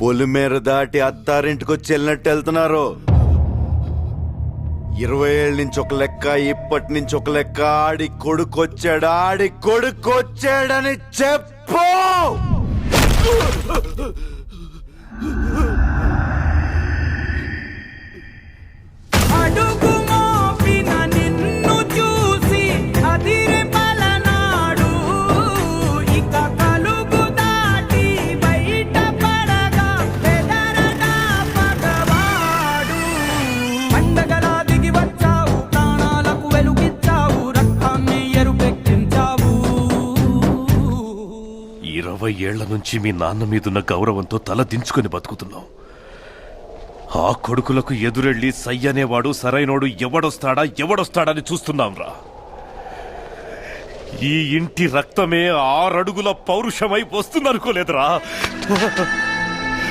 పొలిమేర దాటి అత్తారింటికొచ్చి వెళ్ళినట్టు వెళ్తున్నారు. 20 ఏళ్ళ నుంచి ఒక లెక్క, ఇప్పటి నుంచి ఒక లెక్క. ఆడి కొడుకొచ్చాడని చెప్పు. ఏళ్ల నుంచి మీ నాన్న మీదున్న గౌరవంతో తల దించుకుని బతుకుతున్నాం. ఆ కొడుకులకు ఎదురెళ్ళి సయ్యనేవాడు సరైనోడు ఎవడొస్తాడని చూస్తున్నాంరా. ఈ ఇంటి రక్తమే 6 అడుగుల పౌరుషమై వస్తుందనుకోలేదురా.